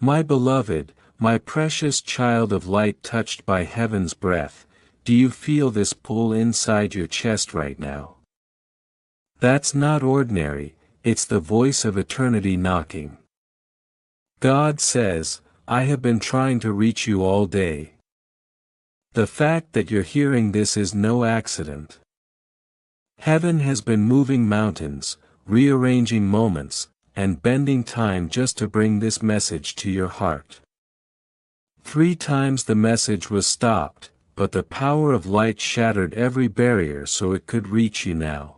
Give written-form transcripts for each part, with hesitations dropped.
My beloved, my precious child of light touched by heaven's breath, do you feel this pull inside your chest right now? That's not ordinary, it's the voice of eternity knocking. God says, I have been trying to reach you all day. The fact that you're hearing this is no accident. Heaven has been moving mountains, rearranging moments, and bending time just to bring this message to your heart. 3 times the message was stopped, but the power of light shattered every barrier so it could reach you now.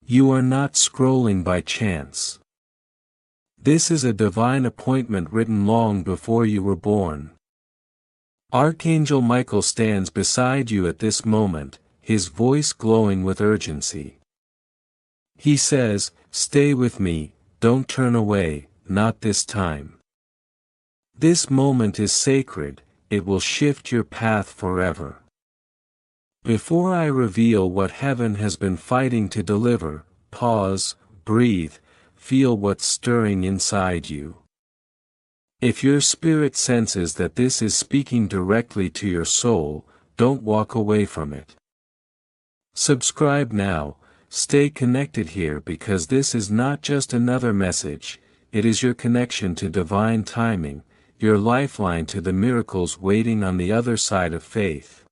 You are not scrolling by chance. This is a divine appointment written long before you were born. Archangel Michael stands beside you at this moment, his voice glowing with urgency. He says, stay with me, don't turn away, not this time. This moment is sacred, it will shift your path forever. Before I reveal what heaven has been fighting to deliver, pause, breathe, feel what's stirring inside you. If your spirit senses that this is speaking directly to your soul, don't walk away from it. Subscribe now, stay connected here because this is not just another message, it is your connection to divine timing, your lifeline to the miracles waiting on the other side of faith.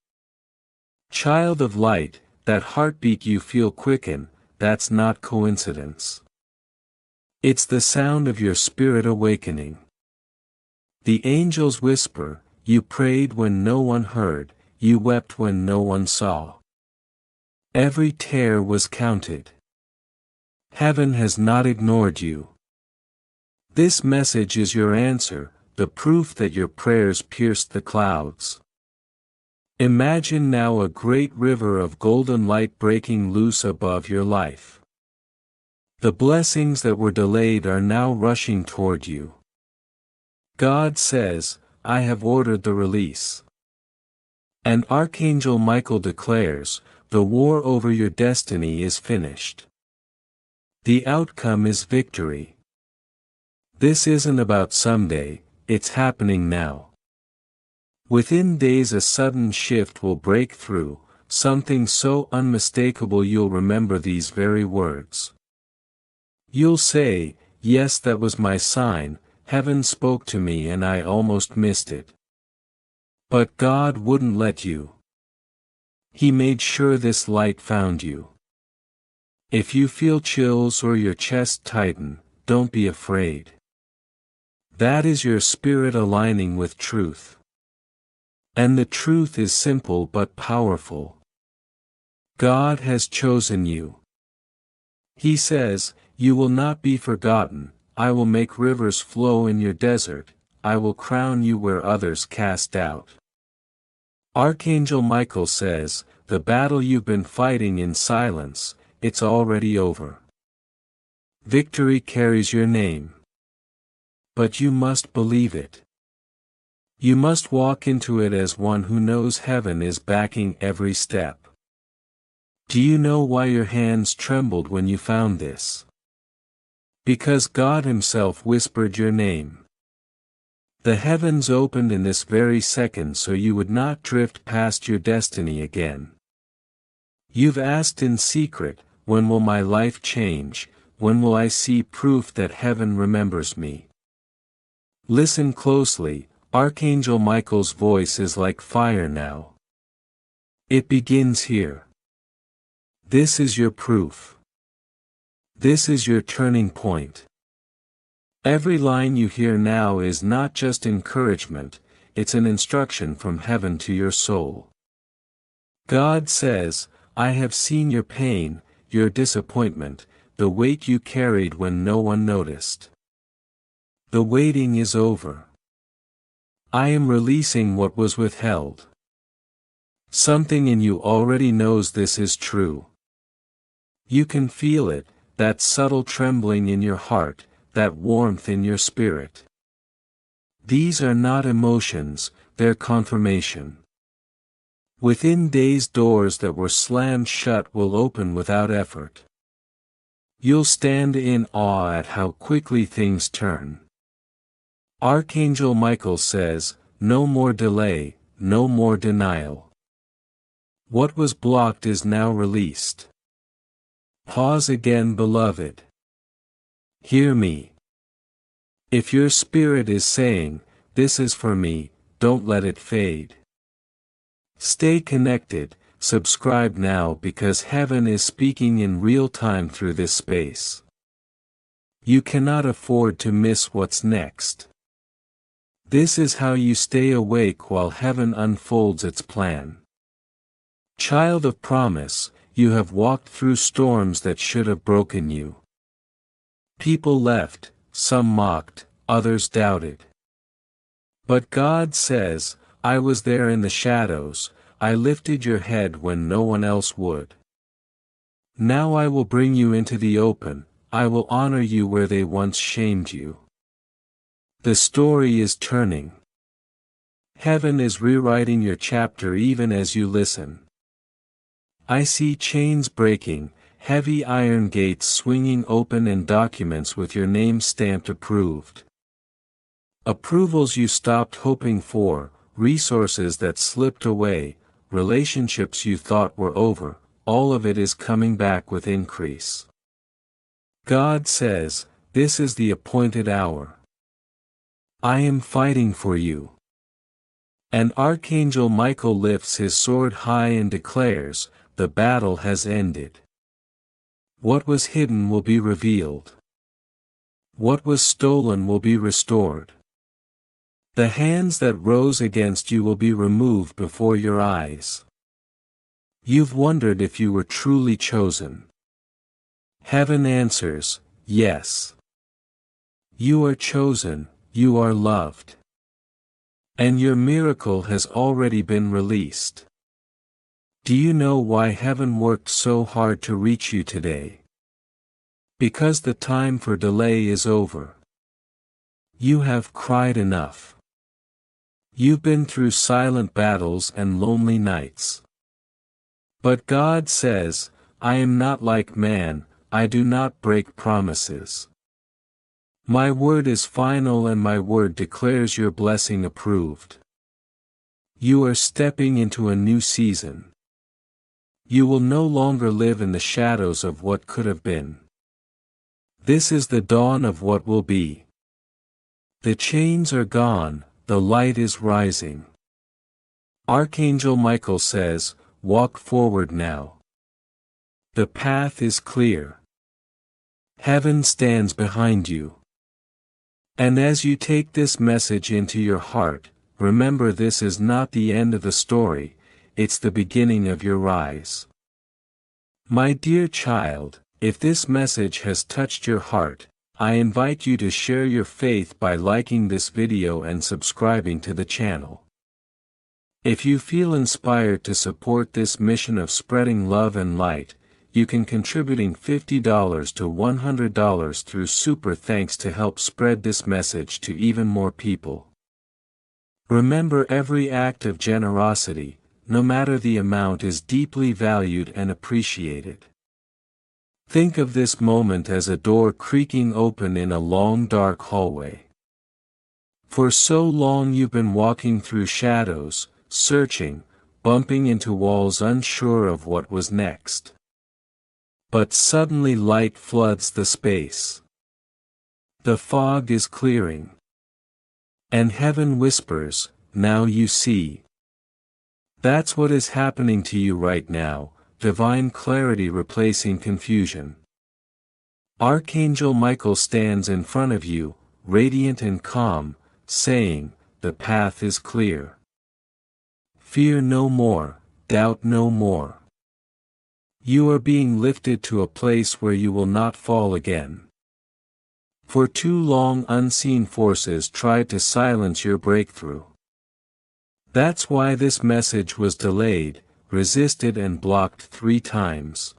Child of light, that heartbeat you feel quicken, that's not coincidence. It's the sound of your spirit awakening. The angels whisper, you prayed when no one heard, you wept when no one saw. Every tear was counted. Heaven has not ignored you. This message is your answer, the proof that your prayers pierced the clouds. Imagine now a great river of golden light breaking loose above your life. The blessings that were delayed are now rushing toward you. God says, I have ordered the release. And Archangel Michael declares, the war over your destiny is finished. The outcome is victory. This isn't about someday, it's happening now. Within days a sudden shift will break through, something so unmistakable you'll remember these very words. You'll say, yes, that was my sign, heaven spoke to me and I almost missed it. But God wouldn't let you. He made sure this light found you. If you feel chills or your chest tighten, don't be afraid. That is your spirit aligning with truth. And the truth is simple but powerful. God has chosen you. He says, you will not be forgotten, I will make rivers flow in your desert, I will crown you where others cast doubt. Archangel Michael says, the battle you've been fighting in silence, it's already over. Victory carries your name. But you must believe it. You must walk into it as one who knows heaven is backing every step. Do you know why your hands trembled when you found this? Because God Himself whispered your name. The heavens opened in this very second so you would not drift past your destiny again. You've asked in secret, when will my life change, when will I see proof that heaven remembers me? Listen closely, Archangel Michael's voice is like fire now. It begins here. This is your proof. This is your turning point. Every line you hear now is not just encouragement, it's an instruction from heaven to your soul. God says, I have seen your pain, your disappointment, the weight you carried when no one noticed. The waiting is over. I am releasing what was withheld. Something in you already knows this is true. You can feel it, that subtle trembling in your heart, that warmth in your spirit. These are not emotions, they're confirmation. Within days doors that were slammed shut will open without effort. You'll stand in awe at how quickly things turn. Archangel Michael says, no more delay, no more denial. What was blocked is now released. Pause again, beloved. Hear me. If your spirit is saying, this is for me, don't let it fade. Stay connected, subscribe now because heaven is speaking in real time through this space. You cannot afford to miss what's next. This is how you stay awake while heaven unfolds its plan. Child of promise, you have walked through storms that should have broken you. People left, some mocked, others doubted. But God says, I was there in the shadows, I lifted your head when no one else would. Now I will bring you into the open, I will honor you where they once shamed you. The story is turning. Heaven is rewriting your chapter even as you listen. I see chains breaking, heavy iron gates swinging open and documents with your name stamped approved. Approvals you stopped hoping for, resources that slipped away, relationships you thought were over, all of it is coming back with increase. God says, this is the appointed hour. I am fighting for you. And Archangel Michael lifts his sword high and declares, the battle has ended. What was hidden will be revealed. What was stolen will be restored. The hands that rose against you will be removed before your eyes. You've wondered if you were truly chosen. Heaven answers, yes. You are chosen, you are loved. And your miracle has already been released. Do you know why heaven worked so hard to reach you today? Because the time for delay is over. You have cried enough. You've been through silent battles and lonely nights. But God says, I am not like man, I do not break promises. My word is final and my word declares your blessing approved. You are stepping into a new season. You will no longer live in the shadows of what could have been. This is the dawn of what will be. The chains are gone, the light is rising. Archangel Michael says, walk forward now. The path is clear. Heaven stands behind you. And as you take this message into your heart, remember this is not the end of the story, it's the beginning of your rise. My dear child, if this message has touched your heart, I invite you to share your faith by liking this video and subscribing to the channel. If you feel inspired to support this mission of spreading love and light, you can contributing $50 to $100 through Super Thanks to help spread this message to even more people. Remember, every act of generosity, no matter the amount, is deeply valued and appreciated. Think of this moment as a door creaking open in a long dark hallway. For so long you've been walking through shadows, searching, bumping into walls unsure of what was next. But suddenly light floods the space. The fog is clearing. And heaven whispers, now you see. That's what is happening to you right now, divine clarity replacing confusion. Archangel Michael stands in front of you, radiant and calm, saying, the path is clear. Fear no more, doubt no more. You are being lifted to a place where you will not fall again. For too long unseen forces tried to silence your breakthrough. That's why this message was delayed, resisted and blocked 3 times.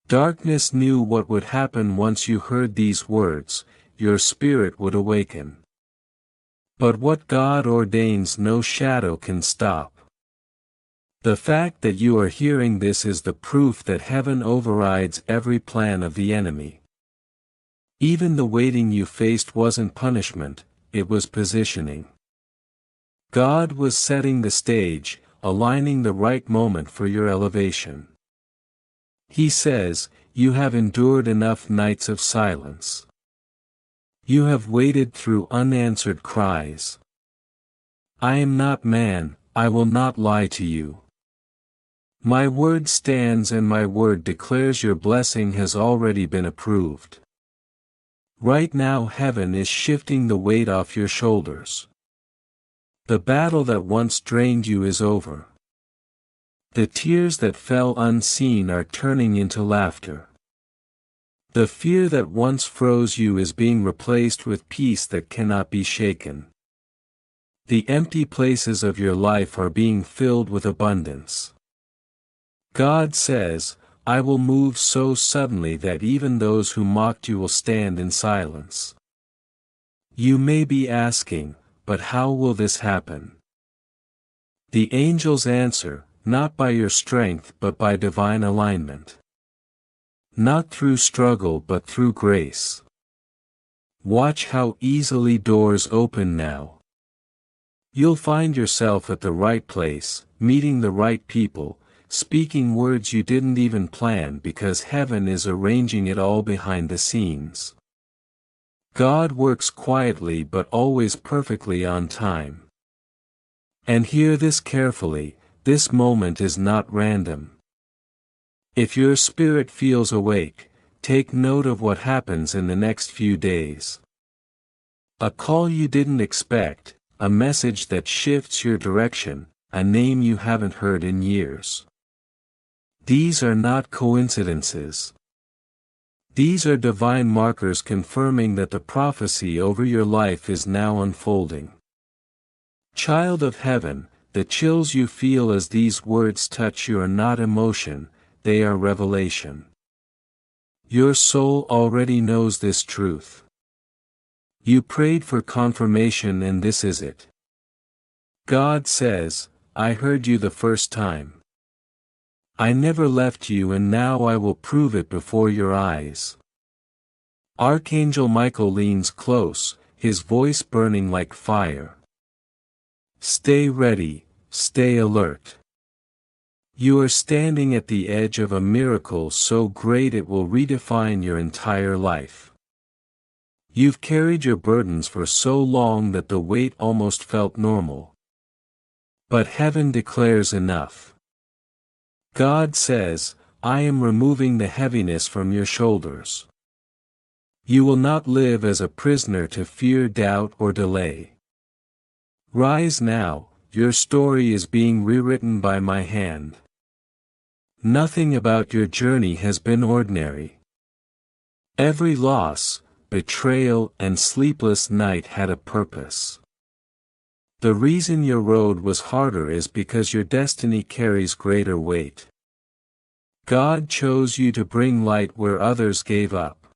Darkness knew what would happen once you heard these words, your spirit would awaken. But what God ordains no shadow can stop. The fact that you are hearing this is the proof that heaven overrides every plan of the enemy. Even the waiting you faced wasn't punishment, it was positioning. God was setting the stage, aligning the right moment for your elevation. He says, "You have endured enough nights of silence. You have waited through unanswered cries. I am not man, I will not lie to you. My word stands and my word declares your blessing has already been approved. Right now heaven is shifting the weight off your shoulders. The battle that once drained you is over. The tears that fell unseen are turning into laughter. The fear that once froze you is being replaced with peace that cannot be shaken. The empty places of your life are being filled with abundance. God says, I will move so suddenly that even those who mocked you will stand in silence. You may be asking, but how will this happen? The angels answer, not by your strength but by divine alignment. Not through struggle but through grace. Watch how easily doors open now. You'll find yourself at the right place, meeting the right people, speaking words you didn't even plan because heaven is arranging it all behind the scenes. God works quietly but always perfectly on time. And hear this carefully, this moment is not random. If your spirit feels awake, take note of what happens in the next few days. A call you didn't expect, a message that shifts your direction, a name you haven't heard in years. These are not coincidences. These are divine markers confirming that the prophecy over your life is now unfolding. Child of heaven, the chills you feel as these words touch you are not emotion, they are revelation. Your soul already knows this truth. You prayed for confirmation and this is it. God says, I heard you the first time. I never left you and now I will prove it before your eyes. Archangel Michael leans close, his voice burning like fire. Stay ready, stay alert. You are standing at the edge of a miracle so great it will redefine your entire life. You've carried your burdens for so long that the weight almost felt normal. But heaven declares enough. God says, I am removing the heaviness from your shoulders. You will not live as a prisoner to fear, doubt, or delay. Rise now, your story is being rewritten by my hand. Nothing about your journey has been ordinary. Every loss, betrayal, and sleepless night had a purpose. The reason your road was harder is because your destiny carries greater weight. God chose you to bring light where others gave up.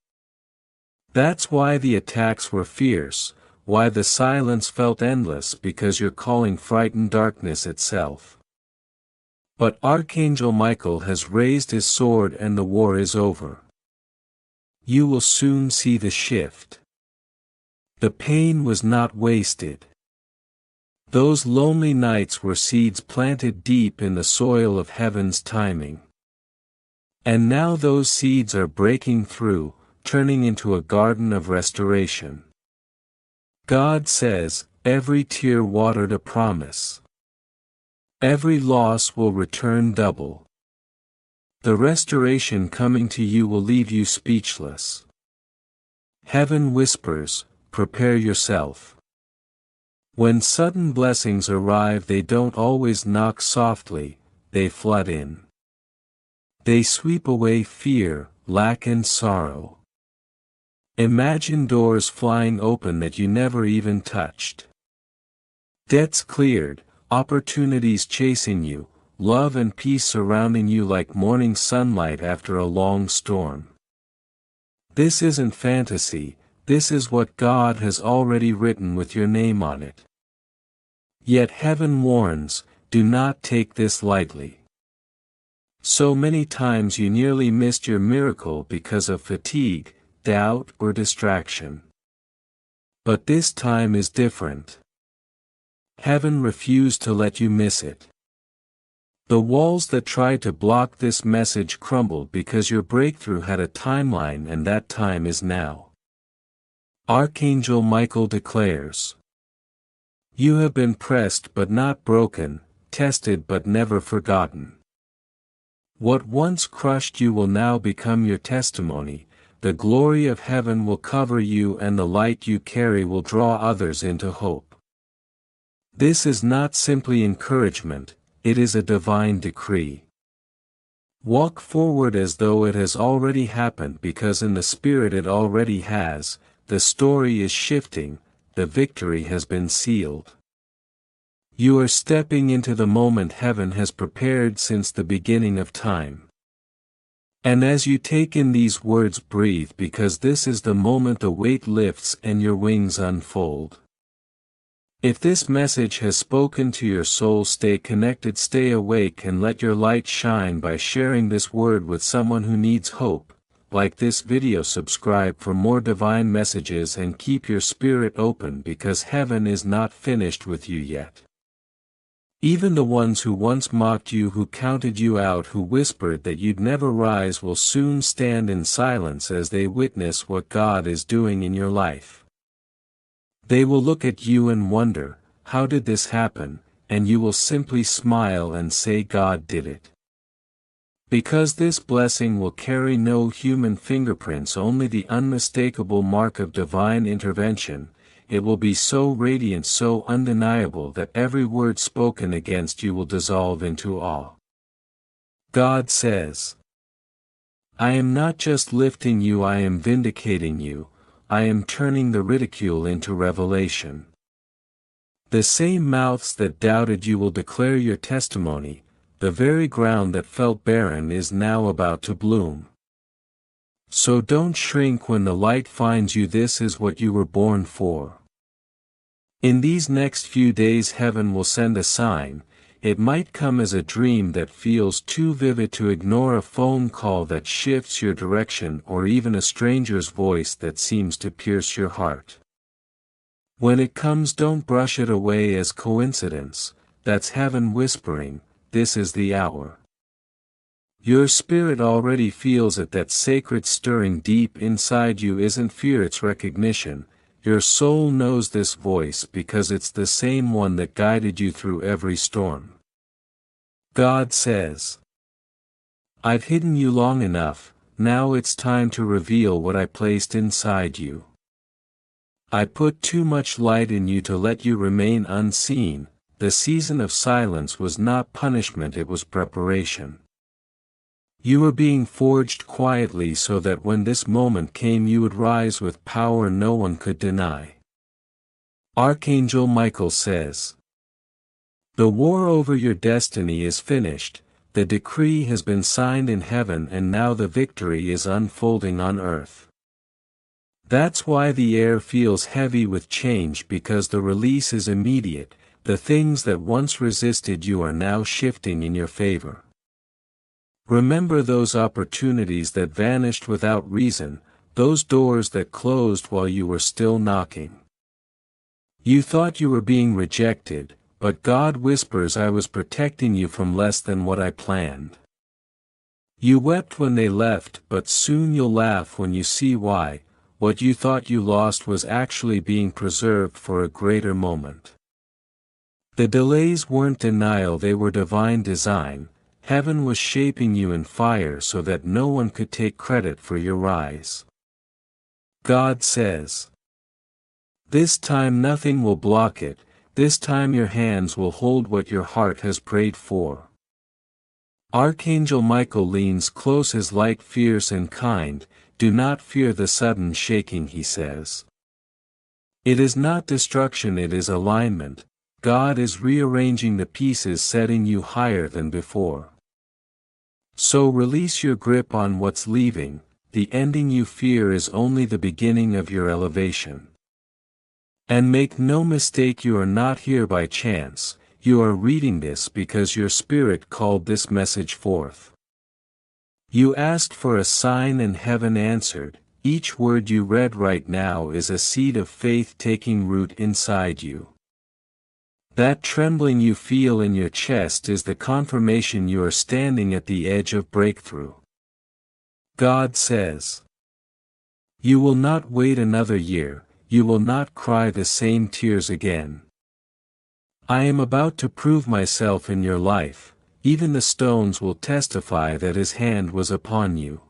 That's why the attacks were fierce, why the silence felt endless because your calling frightened darkness itself. But Archangel Michael has raised his sword and the war is over. You will soon see the shift. The pain was not wasted. Those lonely nights were seeds planted deep in the soil of heaven's timing. And now those seeds are breaking through, turning into a garden of restoration. God says, every tear watered a promise. Every loss will return double. The restoration coming to you will leave you speechless. Heaven whispers, prepare yourself. When sudden blessings arrive they don't always knock softly, they flood in. They sweep away fear, lack and sorrow. Imagine doors flying open that you never even touched. Debts cleared, opportunities chasing you, love and peace surrounding you like morning sunlight after a long storm. This isn't fantasy, this is what God has already written with your name on it. Yet heaven warns, do not take this lightly. So many times you nearly missed your miracle because of fatigue, doubt, or distraction. But this time is different. Heaven refused to let you miss it. The walls that tried to block this message crumbled because your breakthrough had a timeline, and that time is now. Archangel Michael declares, "You have been pressed but not broken, tested but never forgotten. What once crushed you will now become your testimony. The glory of heaven will cover you, and the light you carry will draw others into hope." This is not simply encouragement, it is a divine decree. Walk forward as though it has already happened, because in the Spirit it already has. The story is shifting, the victory has been sealed. You are stepping into the moment heaven has prepared since the beginning of time. And as you take in these words, breathe, because this is the moment the weight lifts and your wings unfold. If this message has spoken to your soul, stay connected, stay awake, and let your light shine by sharing this word with someone who needs hope. Like this video, subscribe for more divine messages, and keep your spirit open, because heaven is not finished with you yet. Even the ones who once mocked you, who counted you out, who whispered that you'd never rise, will soon stand in silence as they witness what God is doing in your life. They will look at you and wonder, "How did this happen?" And you will simply smile and say, "God did it." Because this blessing will carry no human fingerprints, only the unmistakable mark of divine intervention. It will be so radiant, so undeniable, that every word spoken against you will dissolve into awe. God says, "I am not just lifting you, I am vindicating you. I am turning the ridicule into revelation." The same mouths that doubted you will declare your testimony. The very ground that felt barren is now about to bloom. So don't shrink when the light finds you. This is what you were born for. In these next few days, heaven will send a sign. It might come as a dream that feels too vivid to ignore, a phone call that shifts your direction, or even a stranger's voice that seems to pierce your heart. When it comes, don't brush it away as coincidence. That's heaven whispering, "This is the hour." Your spirit already feels it. That sacred stirring deep inside you isn't fear, it's recognition. Your soul knows this voice because it's the same one that guided you through every storm. God says, "I've hidden you long enough, now it's time to reveal what I placed inside you. I put too much light in you to let you remain unseen." The season of silence was not punishment, it was preparation. You were being forged quietly so that when this moment came you would rise with power no one could deny. Archangel Michael says, "The war over your destiny is finished, the decree has been signed in heaven, and now the victory is unfolding on earth." That's why the air feels heavy with change, because the release is immediate. The things that once resisted you are now shifting in your favor. Remember those opportunities that vanished without reason, those doors that closed while you were still knocking. You thought you were being rejected, but God whispers, "I was protecting you from less than what I planned." You wept when they left, but soon you'll laugh when you see why. What you thought you lost was actually being preserved for a greater moment. The delays weren't denial, they were divine design. Heaven was shaping you in fire so that no one could take credit for your rise. God says, "This time nothing will block it, this time your hands will hold what your heart has prayed for." Archangel Michael leans close, his light fierce and kind. "Do not fear the sudden shaking," he says. "It is not destruction, it is alignment. God is rearranging the pieces, setting you higher than before. So release your grip on what's leaving. The ending you fear is only the beginning of your elevation. And make no mistake, you are not here by chance. You are reading this because your spirit called this message forth. You asked for a sign and heaven answered, each word you read right now is a seed of faith taking root inside you. That trembling you feel in your chest is the confirmation you are standing at the edge of breakthrough. God says, "You will not wait another year, you will not cry the same tears again. I am about to prove myself in your life, even the stones will testify that His hand was upon you."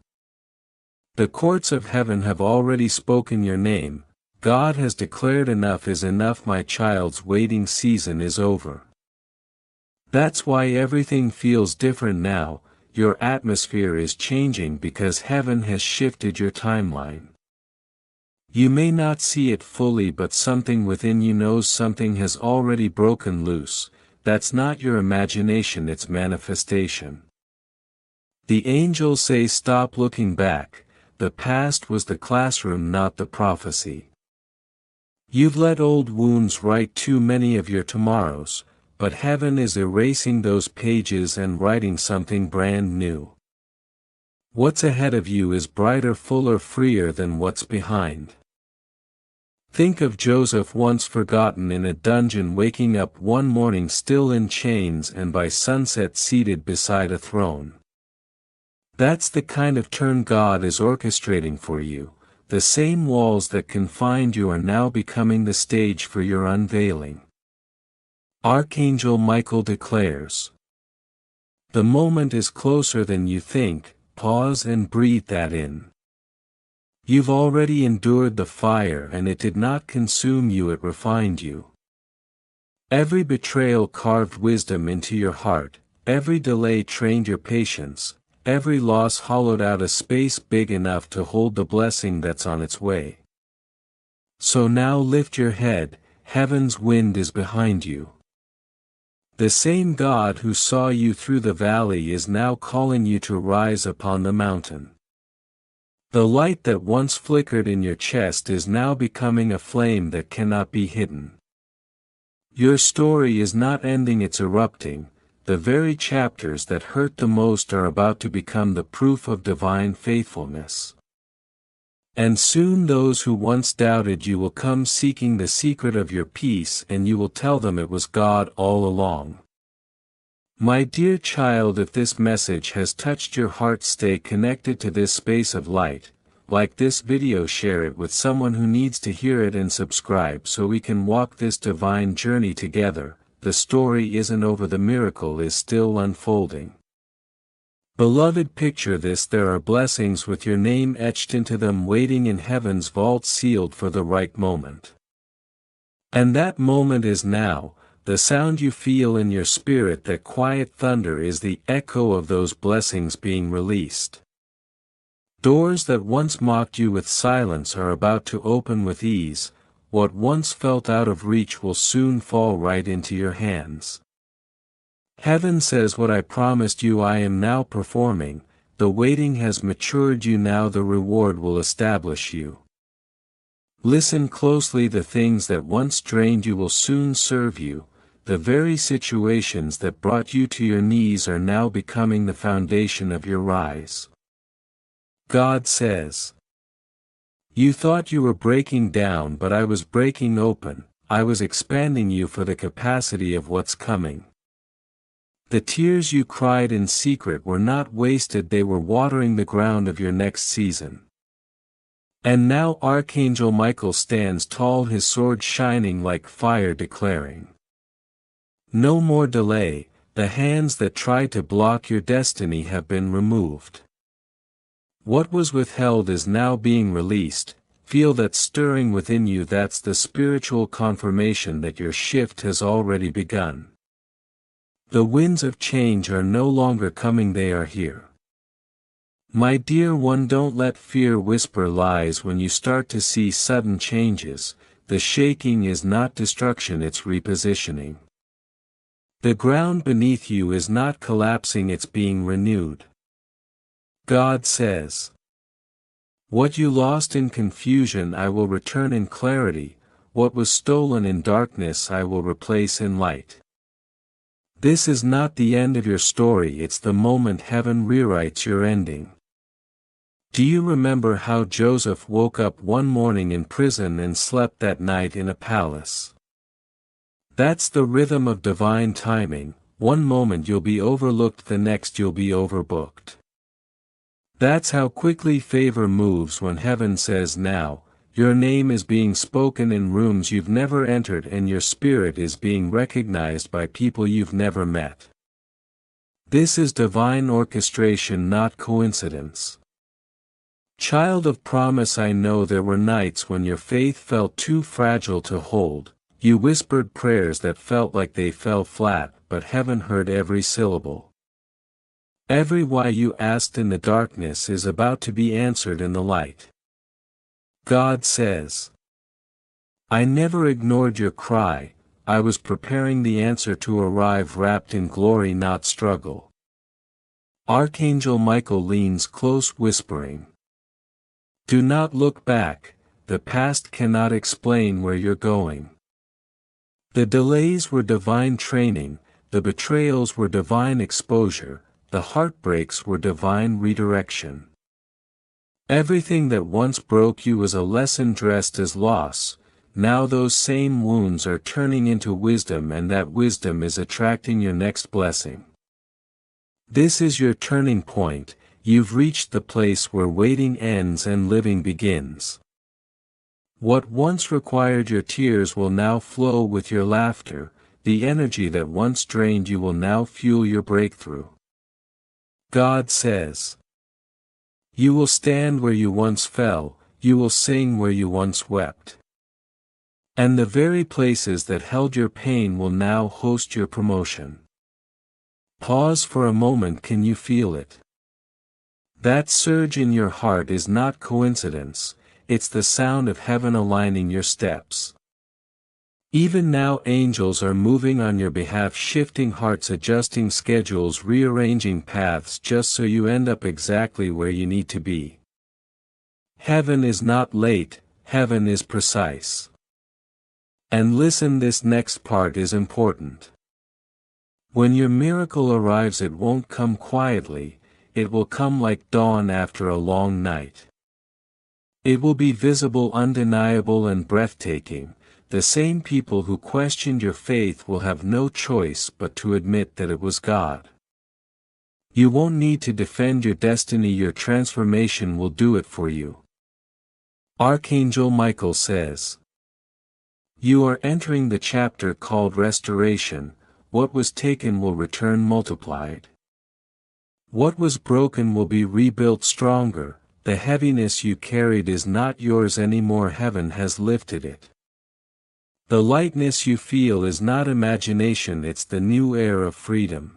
The courts of heaven have already spoken your name. God has declared enough is enough, my child's waiting season is over. That's why everything feels different now, your atmosphere is changing because heaven has shifted your timeline. You may not see it fully, but something within you knows something has already broken loose. That's not your imagination, it's manifestation. The angels say stop looking back, the past was the classroom, not the prophecy. You've let old wounds write too many of your tomorrows, but heaven is erasing those pages and writing something brand new. What's ahead of you is brighter, fuller, freer than what's behind. Think of Joseph, once forgotten in a dungeon, waking up one morning still in chains and by sunset seated beside a throne. That's the kind of turn God is orchestrating for you. The same walls that confined you are now becoming the stage for your unveiling. Archangel Michael declares, "The moment is closer than you think, pause and breathe that in. You've already endured the fire and it did not consume you, it refined you. Every betrayal carved wisdom into your heart, every delay trained your patience, every loss hollowed out a space big enough to hold the blessing that's on its way. So now lift your head, heaven's wind is behind you. The same God who saw you through the valley is now calling you to rise upon the mountain. The light that once flickered in your chest is now becoming a flame that cannot be hidden. Your story is not ending, it's erupting. The very chapters that hurt the most are about to become the proof of divine faithfulness. And soon those who once doubted you will come seeking the secret of your peace, and you will tell them it was God all along. My dear child, if this message has touched your heart, stay connected to this space of light. Like this video, share it with someone who needs to hear it, and subscribe so we can walk this divine journey together. The story isn't over, the miracle is still unfolding. Beloved, picture this: there are blessings with your name etched into them, waiting in heaven's vault, sealed for the right moment. And that moment is now. The sound you feel in your spirit, that quiet thunder, is the echo of those blessings being released. Doors that once mocked you with silence are about to open with ease. What once felt out of reach will soon fall right into your hands. Heaven says, what I promised you I am now performing. The waiting has matured you, now the reward will establish you. Listen closely, the things that once drained you will soon serve you. The very situations that brought you to your knees are now becoming the foundation of your rise. God says, you thought you were breaking down, but I was breaking open. I was expanding you for the capacity of what's coming. The tears you cried in secret were not wasted, they were watering the ground of your next season. And now Archangel Michael stands tall, his sword shining like fire, declaring, no more delay. The hands that tried to block your destiny have been removed. What was withheld is now being released. Feel that stirring within you, that's the spiritual confirmation that your shift has already begun. The winds of change are no longer coming, they are here. My dear one, don't let fear whisper lies when you start to see sudden changes. The shaking is not destruction, it's repositioning. The ground beneath you is not collapsing, it's being renewed. God says, what you lost in confusion I will return in clarity, what was stolen in darkness I will replace in light. This is not the end of your story, it's the moment heaven rewrites your ending. Do you remember how Joseph woke up one morning in prison and slept that night in a palace? That's the rhythm of divine timing. One moment you'll be overlooked, the next you'll be overbooked. That's how quickly favor moves when heaven says now. Your name is being spoken in rooms you've never entered, and your spirit is being recognized by people you've never met. This is divine orchestration, not coincidence. Child of promise, I know there were nights when your faith felt too fragile to hold. You whispered prayers that felt like they fell flat, but heaven heard every syllable. Every why you asked in the darkness is about to be answered in the light. God says, I never ignored your cry, I was preparing the answer to arrive, wrapped in glory, not struggle. Archangel Michael leans close, whispering, do not look back, the past cannot explain where you're going. The delays were divine training, the betrayals were divine exposure, the heartbreaks were divine redirection. Everything that once broke you was a lesson dressed as loss. Now those same wounds are turning into wisdom, and that wisdom is attracting your next blessing. This is your turning point. You've reached the place where waiting ends and living begins. What once required your tears will now flow with your laughter. The energy that once drained you will now fuel your breakthrough. God says, you will stand where you once fell, you will sing where you once wept. And the very places that held your pain will now host your promotion. Pause for a moment, can you feel it? That surge in your heart is not coincidence, it's the sound of heaven aligning your steps. Even now angels are moving on your behalf, shifting hearts, adjusting schedules, rearranging paths just so you end up exactly where you need to be. Heaven is not late, heaven is precise. And listen, this next part is important. When your miracle arrives, it won't come quietly, it will come like dawn after a long night. It will be visible, undeniable, and breathtaking. The same people who questioned your faith will have no choice but to admit that it was God. You won't need to defend your destiny, your transformation will do it for you. Archangel Michael says, you are entering the chapter called restoration. What was taken will return multiplied. What was broken will be rebuilt stronger. The heaviness you carried is not yours anymore, heaven has lifted it. The lightness you feel is not imagination, it's the new air of freedom.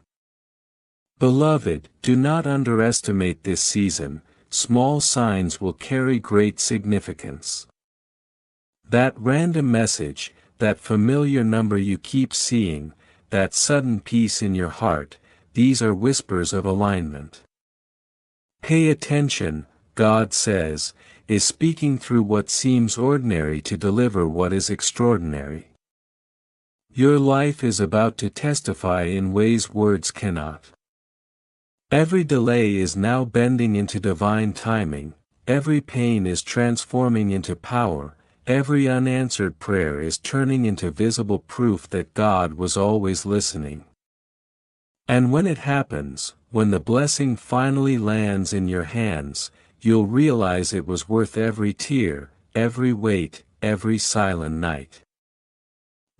Beloved, do not underestimate this season. Small signs will carry great significance. That random message, that familiar number you keep seeing, that sudden peace in your heart, these are whispers of alignment. Pay attention, God says, is speaking through what seems ordinary to deliver what is extraordinary. Your life is about to testify in ways words cannot. Every delay is now bending into divine timing, every pain is transforming into power, every unanswered prayer is turning into visible proof that God was always listening. And when it happens, when the blessing finally lands in your hands, you'll realize it was worth every tear, every wait, every silent night.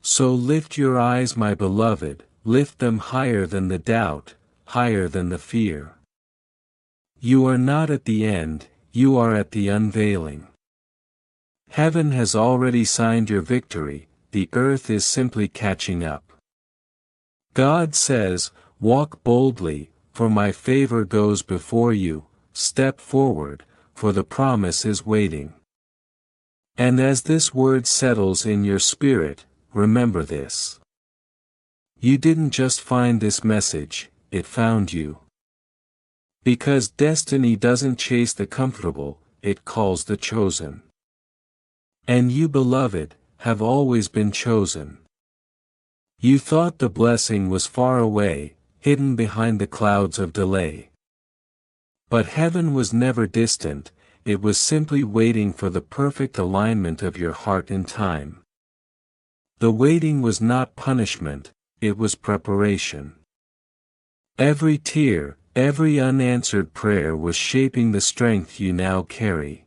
So lift your eyes, my beloved, lift them higher than the doubt, higher than the fear. You are not at the end, you are at the unveiling. Heaven has already signed your victory, the earth is simply catching up. God says, walk boldly, for my favor goes before you. Step forward, for the promise is waiting. And as this word settles in your spirit, remember this. You didn't just find this message, it found you. Because destiny doesn't chase the comfortable, it calls the chosen. And you, beloved, have always been chosen. You thought the blessing was far away, hidden behind the clouds of delay. But heaven was never distant, it was simply waiting for the perfect alignment of your heart and time. The waiting was not punishment, it was preparation. Every tear, every unanswered prayer was shaping the strength you now carry.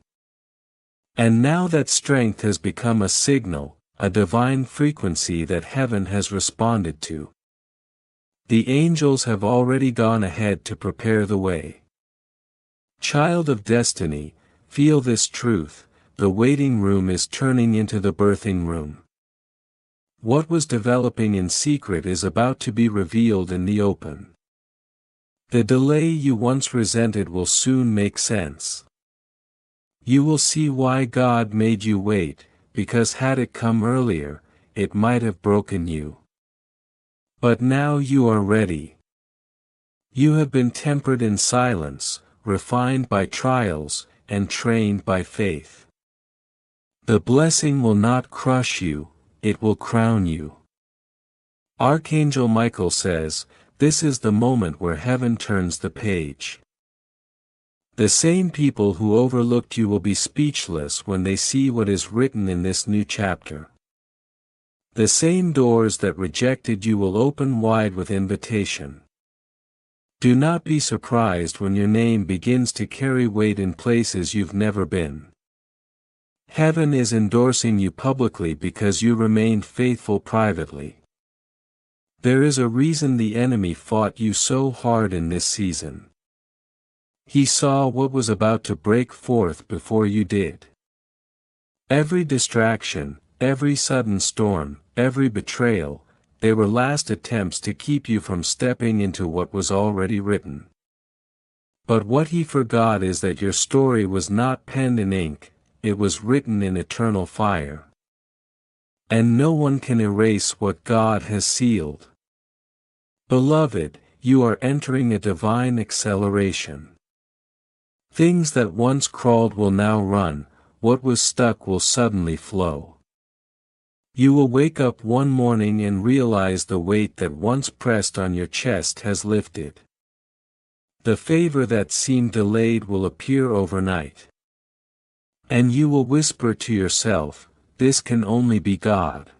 And now that strength has become a signal, a divine frequency that heaven has responded to. The angels have already gone ahead to prepare the way. Child of destiny, feel this truth, the waiting room is turning into the birthing room. What was developing in secret is about to be revealed in the open. The delay you once resented will soon make sense. You will see why God made you wait, because had it come earlier, it might have broken you. But now you are ready. You have been tempered in silence, refined by trials, and trained by faith. The blessing will not crush you, it will crown you. Archangel Michael says, this is the moment where heaven turns the page. The same people who overlooked you will be speechless when they see what is written in this new chapter. The same doors that rejected you will open wide with invitation. Do not be surprised when your name begins to carry weight in places you've never been. Heaven is endorsing you publicly because you remained faithful privately. There is a reason the enemy fought you so hard in this season. He saw what was about to break forth before you did. Every distraction, every sudden storm, every betrayal, they were last attempts to keep you from stepping into what was already written. But what he forgot is that your story was not penned in ink, it was written in eternal fire. And no one can erase what God has sealed. Beloved, you are entering a divine acceleration. Things that once crawled will now run, what was stuck will suddenly flow. You will wake up one morning and realize the weight that once pressed on your chest has lifted. The favor that seemed delayed will appear overnight. And you will whisper to yourself, this can only be God.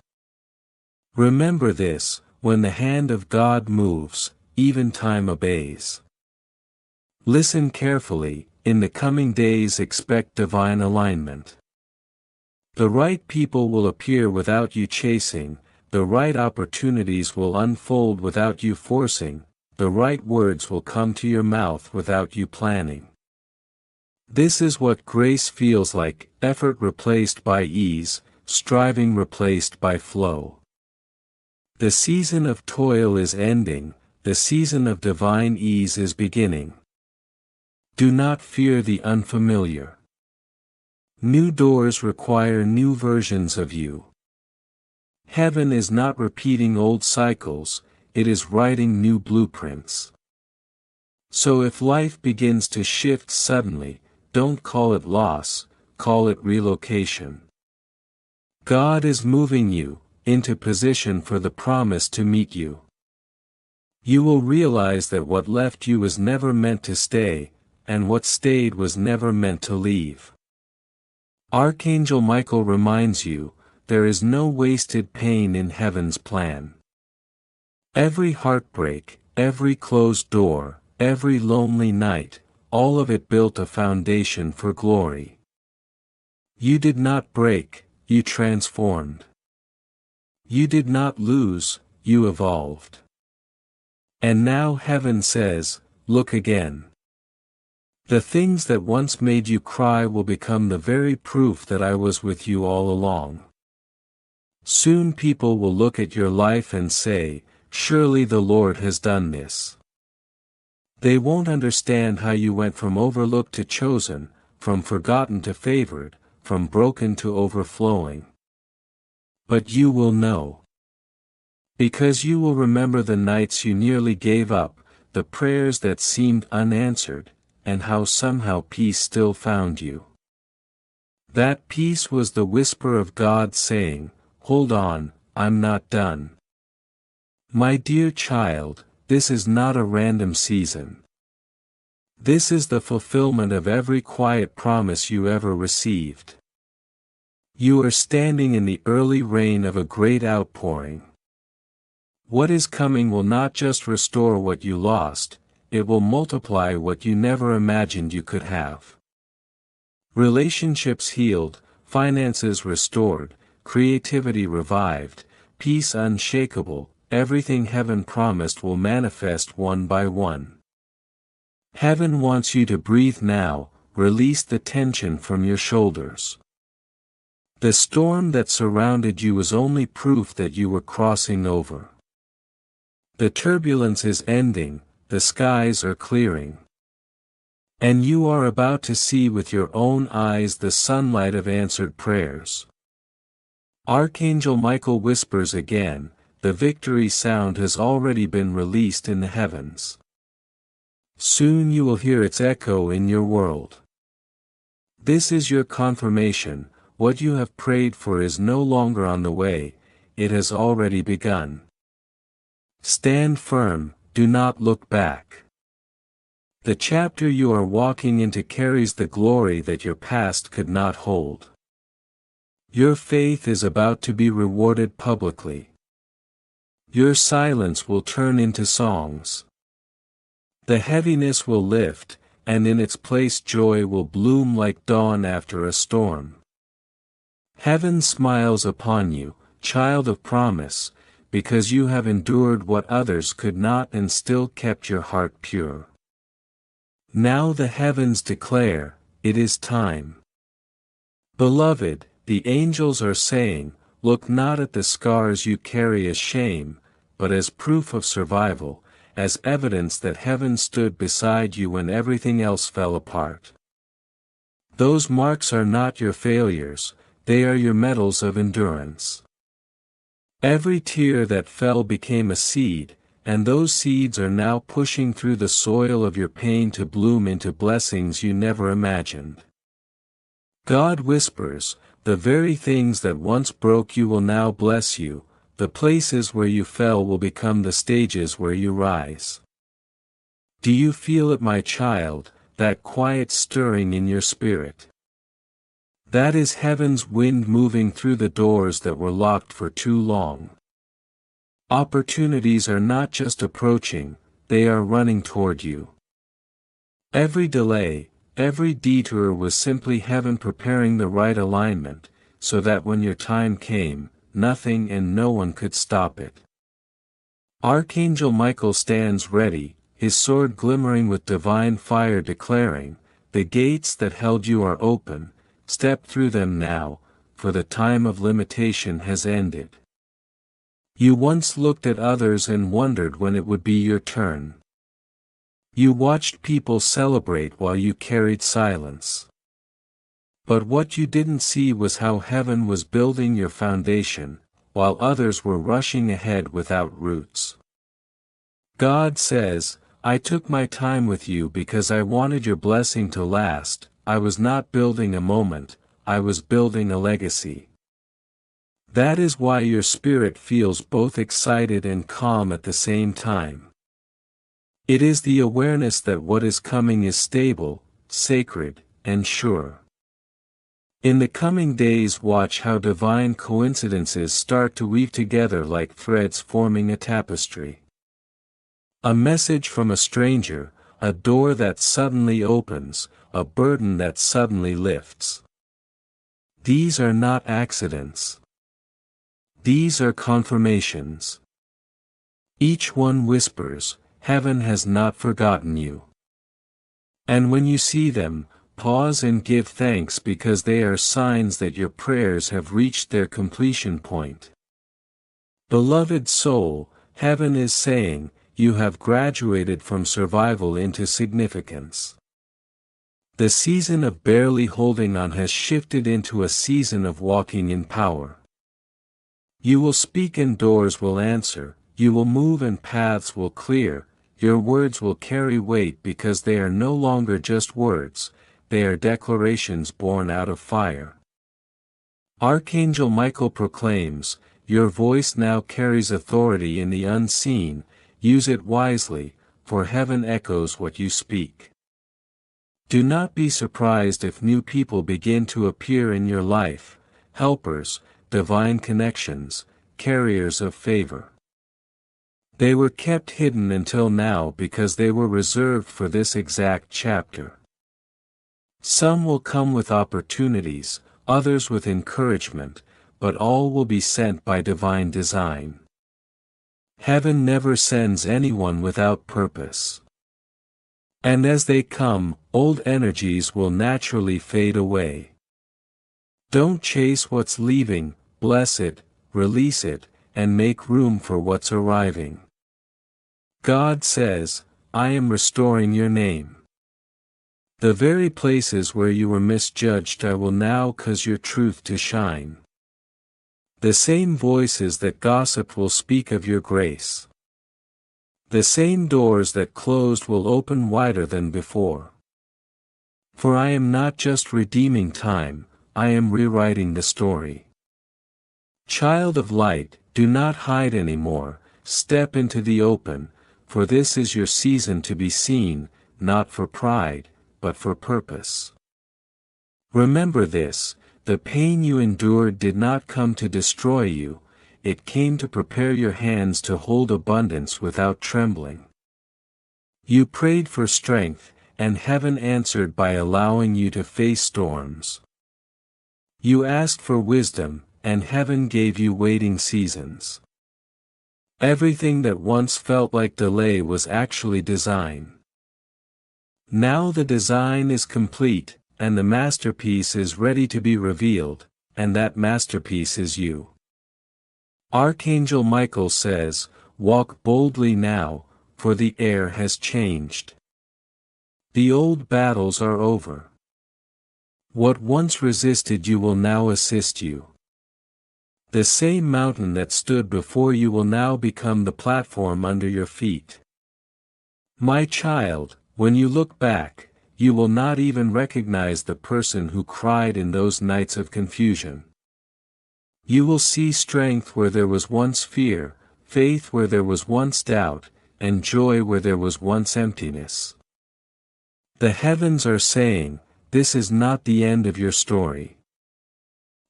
Remember this, when the hand of God moves, even time obeys. Listen carefully, in the coming days expect divine alignment. The right people will appear without you chasing, the right opportunities will unfold without you forcing, the right words will come to your mouth without you planning. This is what grace feels like, effort replaced by ease, striving replaced by flow. The season of toil is ending, the season of divine ease is beginning. Do not fear the unfamiliar. New doors require new versions of you. Heaven is not repeating old cycles, it is writing new blueprints. So if life begins to shift suddenly, don't call it loss, call it relocation. God is moving you into position for the promise to meet you. You will realize that what left you was never meant to stay, and what stayed was never meant to leave. Archangel Michael reminds you, there is no wasted pain in heaven's plan. Every heartbreak, every closed door, every lonely night, all of it built a foundation for glory. You did not break, you transformed. You did not lose, you evolved. And now heaven says, look again. The things that once made you cry will become the very proof that I was with you all along. Soon people will look at your life and say, surely the Lord has done this. They won't understand how you went from overlooked to chosen, from forgotten to favored, from broken to overflowing. But you will know. Because you will remember the nights you nearly gave up, the prayers that seemed unanswered, and how somehow peace still found you. That peace was the whisper of God saying, hold on, I'm not done. My dear child, this is not a random season. This is the fulfillment of every quiet promise you ever received. You are standing in the early rain of a great outpouring. What is coming will not just restore what you lost, it will multiply what you never imagined you could have. Relationships healed, finances restored, creativity revived, peace unshakable, everything heaven promised will manifest one by one. Heaven wants you to breathe now, release the tension from your shoulders. The storm that surrounded you was only proof that you were crossing over. The turbulence is ending, the skies are clearing. And you are about to see with your own eyes the sunlight of answered prayers. Archangel Michael whispers again, the victory sound has already been released in the heavens. Soon you will hear its echo in your world. This is your confirmation, what you have prayed for is no longer on the way, it has already begun. Stand firm, do not look back. The chapter you are walking into carries the glory that your past could not hold. Your faith is about to be rewarded publicly. Your silence will turn into songs. The heaviness will lift, and in its place joy will bloom like dawn after a storm. Heaven smiles upon you, child of promise, because you have endured what others could not and still kept your heart pure. Now the heavens declare, it is time. Beloved, the angels are saying, look not at the scars you carry as shame, but as proof of survival, as evidence that heaven stood beside you when everything else fell apart. Those marks are not your failures, they are your medals of endurance. Every tear that fell became a seed, and those seeds are now pushing through the soil of your pain to bloom into blessings you never imagined. God whispers, the very things that once broke you will now bless you, the places where you fell will become the stages where you rise. Do you feel it, my child, that quiet stirring in your spirit? That is heaven's wind moving through the doors that were locked for too long. Opportunities are not just approaching, they are running toward you. Every delay, every detour was simply heaven preparing the right alignment, so that when your time came, nothing and no one could stop it. Archangel Michael stands ready, his sword glimmering with divine fire declaring, the gates that held you are open, step through them now, for the time of limitation has ended. You once looked at others and wondered when it would be your turn. You watched people celebrate while you carried silence. But what you didn't see was how heaven was building your foundation, while others were rushing ahead without roots. God says, I took my time with you because I wanted your blessing to last. I was not building a moment, I was building a legacy. That is why your spirit feels both excited and calm at the same time. It is the awareness that what is coming is stable, sacred, and sure. In the coming days, watch how divine coincidences start to weave together like threads forming a tapestry. A message from a stranger, a door that suddenly opens, a burden that suddenly lifts. These are not accidents. These are confirmations. Each one whispers, heaven has not forgotten you. And when you see them, pause and give thanks because they are signs that your prayers have reached their completion point. Beloved soul, heaven is saying, you have graduated from survival into significance. The season of barely holding on has shifted into a season of walking in power. You will speak and doors will answer, you will move and paths will clear, your words will carry weight because they are no longer just words, they are declarations born out of fire. Archangel Michael proclaims, your voice now carries authority in the unseen, use it wisely, for heaven echoes what you speak. Do not be surprised if new people begin to appear in your life, helpers, divine connections, carriers of favor. They were kept hidden until now because they were reserved for this exact chapter. Some will come with opportunities, others with encouragement, but all will be sent by divine design. Heaven never sends anyone without purpose. And as they come, old energies will naturally fade away. Don't chase what's leaving, bless it, release it, and make room for what's arriving. God says, I am restoring your name. The very places where you were misjudged I will now cause your truth to shine. The same voices that gossiped will speak of your grace. The same doors that closed will open wider than before. For I am not just redeeming time, I am rewriting the story. Child of light, do not hide anymore, step into the open, for this is your season to be seen, not for pride, but for purpose. Remember this, the pain you endured did not come to destroy you, it came to prepare your hands to hold abundance without trembling. You prayed for strength, and heaven answered by allowing you to face storms. You asked for wisdom, and heaven gave you waiting seasons. Everything that once felt like delay was actually design. Now the design is complete, and the masterpiece is ready to be revealed, and that masterpiece is you. Archangel Michael says, walk boldly now, for the air has changed. The old battles are over. What once resisted you will now assist you. The same mountain that stood before you will now become the platform under your feet. My child, when you look back, you will not even recognize the person who cried in those nights of confusion. You will see strength where there was once fear, faith where there was once doubt, and joy where there was once emptiness. The heavens are saying, this is not the end of your story.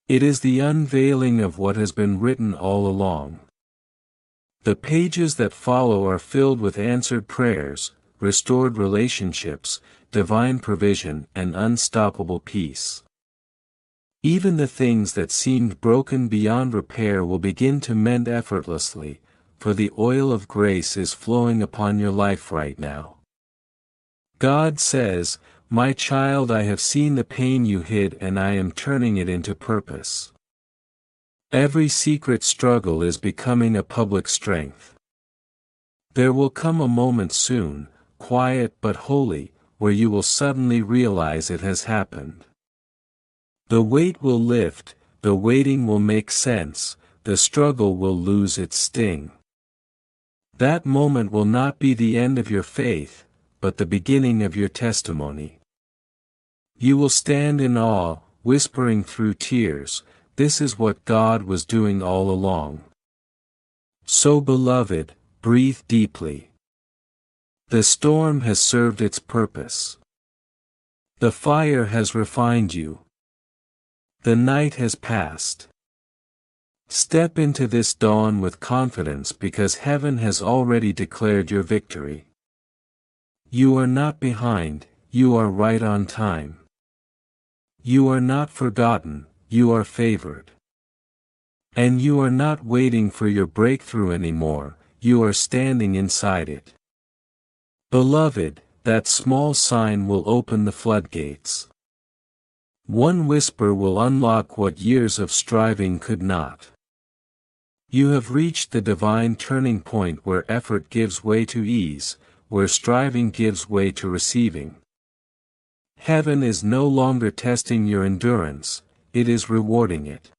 It is the unveiling of what has been written all along. The pages that follow are filled with answered prayers, restored relationships, divine provision, and unstoppable peace. Even the things that seemed broken beyond repair will begin to mend effortlessly, for the oil of grace is flowing upon your life right now. God says, my child, I have seen the pain you hid and I am turning it into purpose. Every secret struggle is becoming a public strength. There will come a moment soon, quiet but holy, where you will suddenly realize it has happened. The weight will lift, the waiting will make sense, the struggle will lose its sting. That moment will not be the end of your faith, but the beginning of your testimony. You will stand in awe, whispering through tears, this is what God was doing all along. So beloved, breathe deeply. The storm has served its purpose. The fire has refined you. The night has passed. Step into this dawn with confidence because heaven has already declared your victory. You are not behind, you are right on time. You are not forgotten, you are favored. And you are not waiting for your breakthrough anymore, you are standing inside it. Beloved, that small sign will open the floodgates. One whisper will unlock what years of striving could not. You have reached the divine turning point where effort gives way to ease, where striving gives way to receiving. Heaven is no longer testing your endurance, it is rewarding it.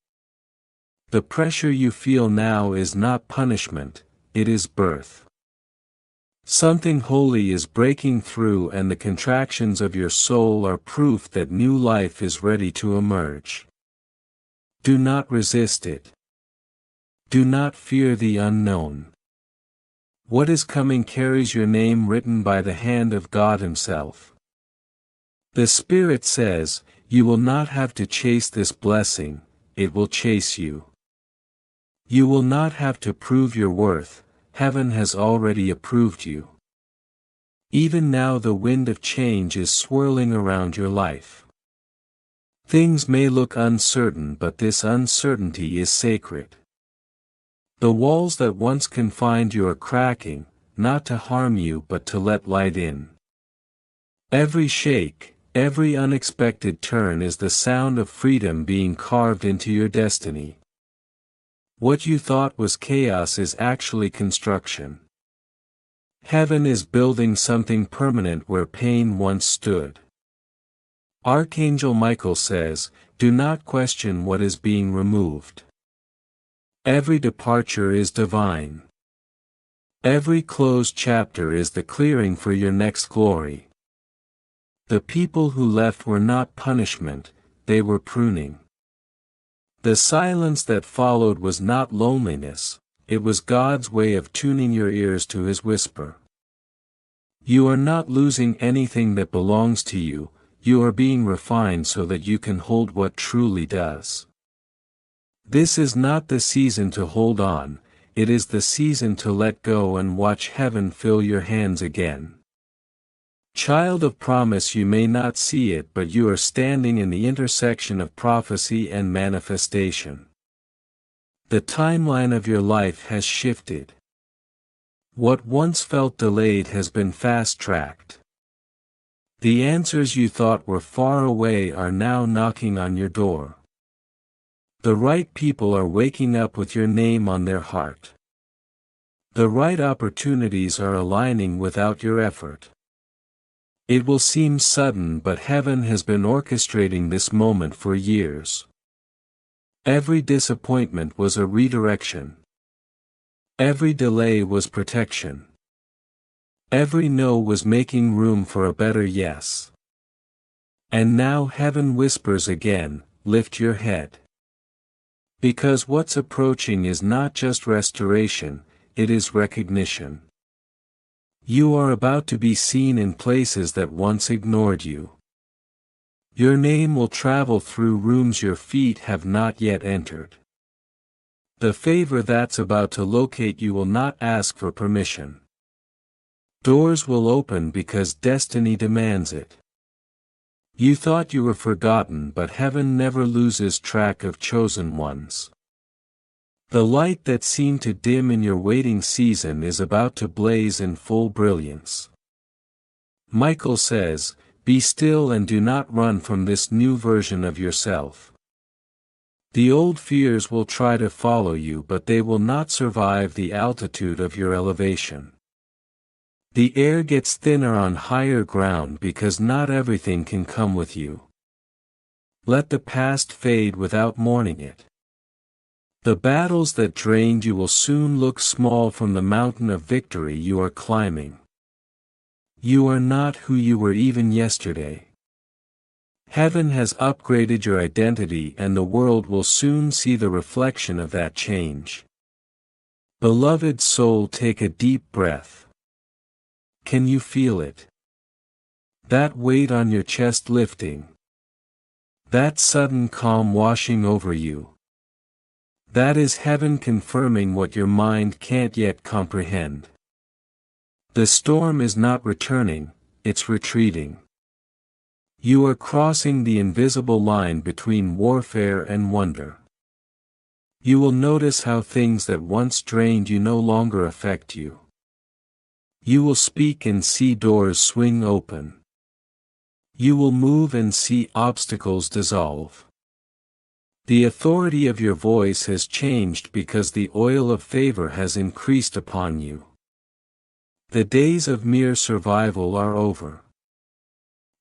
The pressure you feel now is not punishment, it is birth. Something holy is breaking through and the contractions of your soul are proof that new life is ready to emerge. Do not resist it. Do not fear the unknown. What is coming carries your name written by the hand of God Himself. The Spirit says, you will not have to chase this blessing, it will chase you. You will not have to prove your worth, heaven has already approved you. Even now the wind of change is swirling around your life. Things may look uncertain, but this uncertainty is sacred. The walls that once confined you are cracking, not to harm you but to let light in. Every shake, every unexpected turn is the sound of freedom being carved into your destiny. What you thought was chaos is actually construction. Heaven is building something permanent where pain once stood. Archangel Michael says, do not question what is being removed. Every departure is divine. Every closed chapter is the clearing for your next glory. The people who left were not punishment, they were pruning. The silence that followed was not loneliness, it was God's way of tuning your ears to His whisper. You are not losing anything that belongs to you, you are being refined so that you can hold what truly does. This is not the season to hold on, it is the season to let go and watch heaven fill your hands again. Child of promise, you may not see it, but you are standing in the intersection of prophecy and manifestation. The timeline of your life has shifted. What once felt delayed has been fast-tracked. The answers you thought were far away are now knocking on your door. The right people are waking up with your name on their heart. The right opportunities are aligning without your effort. It will seem sudden, but heaven has been orchestrating this moment for years. Every disappointment was a redirection. Every delay was protection. Every no was making room for a better yes. And now heaven whispers again, lift your head. Because what's approaching is not just restoration, it is recognition. You are about to be seen in places that once ignored you. Your name will travel through rooms your feet have not yet entered. The favor that's about to locate you will not ask for permission. Doors will open because destiny demands it. You thought you were forgotten, but heaven never loses track of chosen ones. The light that seemed to dim in your waiting season is about to blaze in full brilliance. Michael says, be still and do not run from this new version of yourself. The old fears will try to follow you, but they will not survive the altitude of your elevation. The air gets thinner on higher ground because not everything can come with you. Let the past fade without mourning it. The battles that drained you will soon look small from the mountain of victory you are climbing. You are not who you were even yesterday. Heaven has upgraded your identity, and the world will soon see the reflection of that change. Beloved soul, take a deep breath. Can you feel it? That weight on your chest lifting. That sudden calm washing over you. That is heaven confirming what your mind can't yet comprehend. The storm is not returning, it's retreating. You are crossing the invisible line between warfare and wonder. You will notice how things that once drained you no longer affect you. You will speak and see doors swing open. You will move and see obstacles dissolve. The authority of your voice has changed because the oil of favor has increased upon you. The days of mere survival are over.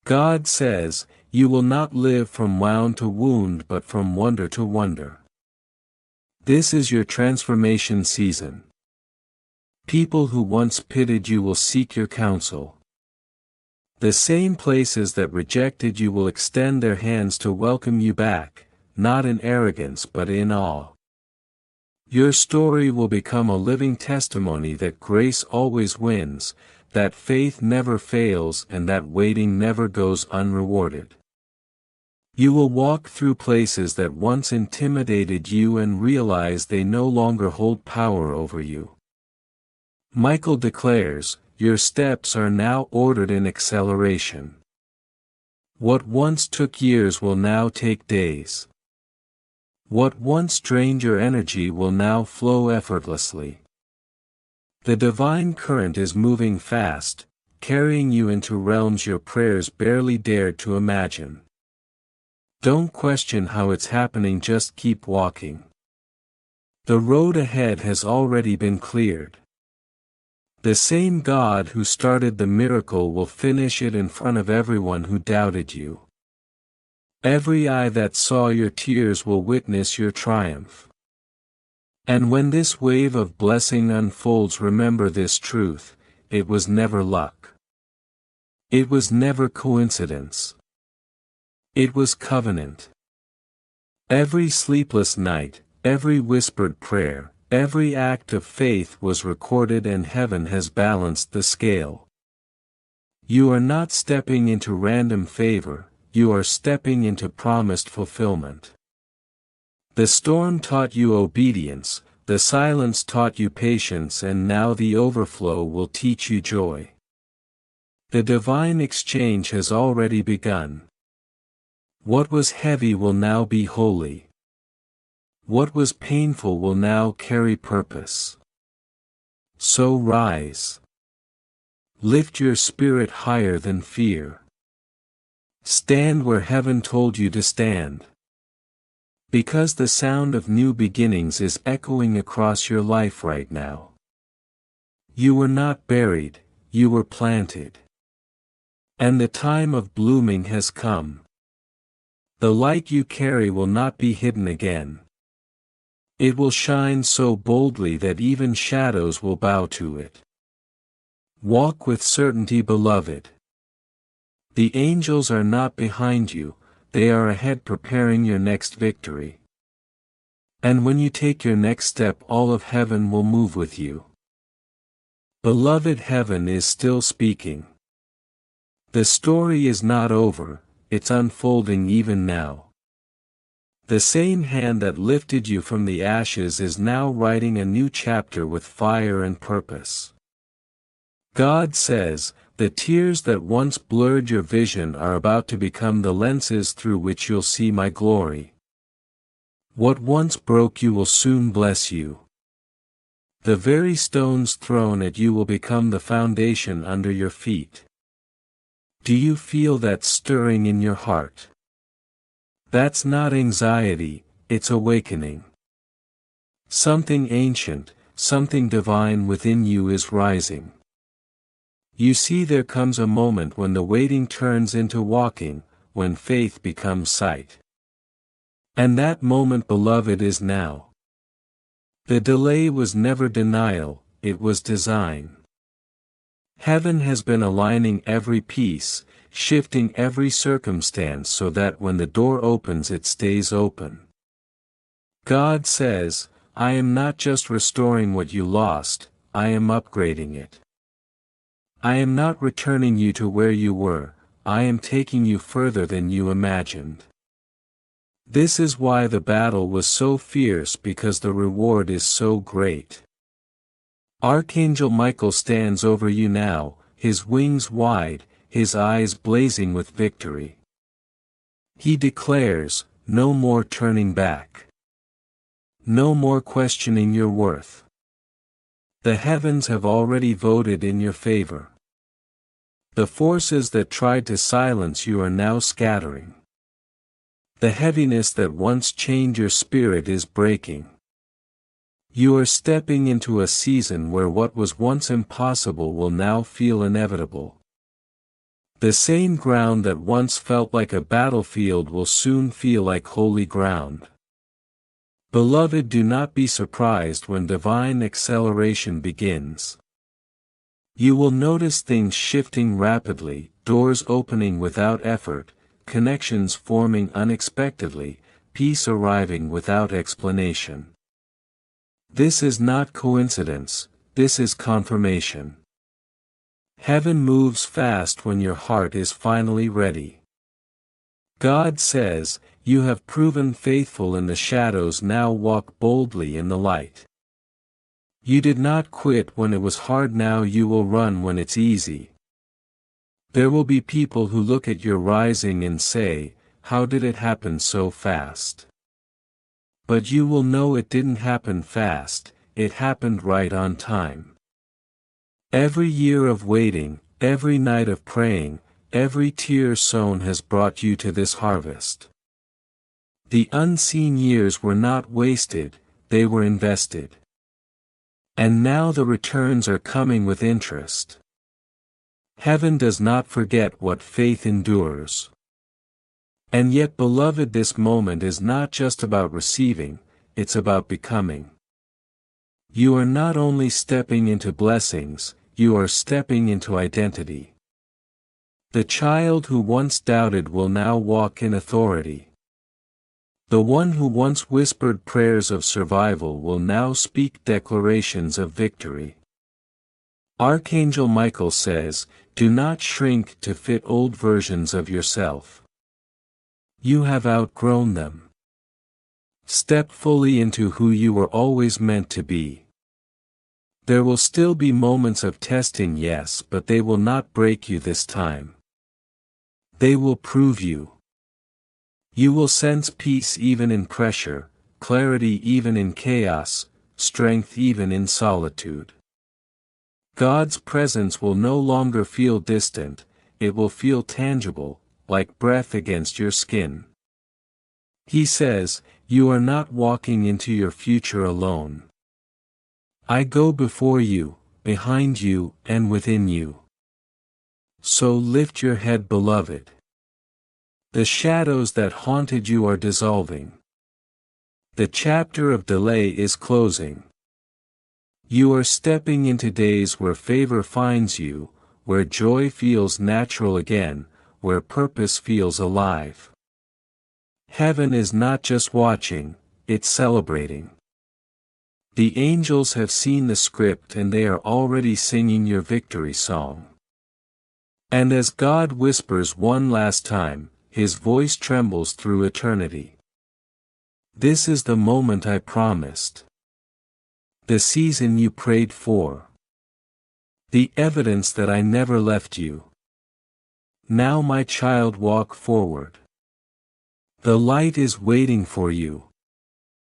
God says, you will not live from wound to wound but from wonder to wonder. This is your transformation season. People who once pitied you will seek your counsel. The same places that rejected you will extend their hands to welcome you back, not in arrogance but in awe. Your story will become a living testimony that grace always wins, that faith never fails and that waiting never goes unrewarded. You will walk through places that once intimidated you and realize they no longer hold power over you. Michael declares, your steps are now ordered in acceleration. What once took years will now take days. What once drained your energy will now flow effortlessly. The divine current is moving fast, carrying you into realms your prayers barely dared to imagine. Don't question how it's happening, just keep walking. The road ahead has already been cleared. The same God who started the miracle will finish it in front of everyone who doubted you. Every eye that saw your tears will witness your triumph. And when this wave of blessing unfolds, remember this truth: it was never luck. It was never coincidence. It was covenant. Every sleepless night, every whispered prayer, every act of faith was recorded, and heaven has balanced the scale. You are not stepping into random favor, you are stepping into promised fulfillment. The storm taught you obedience, the silence taught you patience, and now the overflow will teach you joy. The divine exchange has already begun. What was heavy will now be holy. What was painful will now carry purpose. So rise. Lift your spirit higher than fear. Stand where heaven told you to stand. Because the sound of new beginnings is echoing across your life right now. You were not buried, you were planted. And the time of blooming has come. The light you carry will not be hidden again. It will shine so boldly that even shadows will bow to it. Walk with certainty, beloved. The angels are not behind you, they are ahead preparing your next victory. And when you take your next step, all of heaven will move with you. Beloved, heaven is still speaking. The story is not over, it's unfolding even now. The same hand that lifted you from the ashes is now writing a new chapter with fire and purpose. God says, the tears that once blurred your vision are about to become the lenses through which you'll see my glory. What once broke you will soon bless you. The very stones thrown at you will become the foundation under your feet. Do you feel that stirring in your heart? That's not anxiety, it's awakening. Something ancient, something divine within you is rising. You see, there comes a moment when the waiting turns into walking, when faith becomes sight. And that moment, beloved, is now. The delay was never denial, it was design. Heaven has been aligning every piece, shifting every circumstance so that when the door opens it stays open. God says, I am not just restoring what you lost, I am upgrading it. I am not returning you to where you were, I am taking you further than you imagined. This is why the battle was so fierce, because the reward is so great. Archangel Michael stands over you now, his wings wide, his eyes blazing with victory. He declares, no more turning back. No more questioning your worth. The heavens have already voted in your favor. The forces that tried to silence you are now scattering. The heaviness that once chained your spirit is breaking. You are stepping into a season where what was once impossible will now feel inevitable. The same ground that once felt like a battlefield will soon feel like holy ground. Beloved, do not be surprised when divine acceleration begins. You will notice things shifting rapidly, doors opening without effort, connections forming unexpectedly, peace arriving without explanation. This is not coincidence, this is confirmation. Heaven moves fast when your heart is finally ready. God says, "You have proven faithful in the shadows, now walk boldly in the light." You did not quit when it was hard, now you will run when it's easy. There will be people who look at your rising and say, "How did it happen so fast?" But you will know it didn't happen fast, it happened right on time. Every year of waiting, every night of praying, every tear sown has brought you to this harvest. The unseen years were not wasted, they were invested. And now the returns are coming with interest. Heaven does not forget what faith endures. And yet, beloved, this moment is not just about receiving, it's about becoming. You are not only stepping into blessings, you are stepping into identity. The child who once doubted will now walk in authority. The one who once whispered prayers of survival will now speak declarations of victory. Archangel Michael says, "Do not shrink to fit old versions of yourself. You have outgrown them. Step fully into who you were always meant to be." There will still be moments of testing, yes, but they will not break you this time. They will prove you. You will sense peace even in pressure, clarity even in chaos, strength even in solitude. God's presence will no longer feel distant, it will feel tangible, like breath against your skin. He says, "You are not walking into your future alone. I go before you, behind you, and within you. So lift your head, beloved. The shadows that haunted you are dissolving. The chapter of delay is closing. You are stepping into days where favor finds you, where joy feels natural again, where purpose feels alive. Heaven is not just watching, it's celebrating. The angels have seen the script and they are already singing your victory song. And as God whispers one last time, His voice trembles through eternity. This is the moment I promised. The season you prayed for. The evidence that I never left you. Now, my child, walk forward. The light is waiting for you.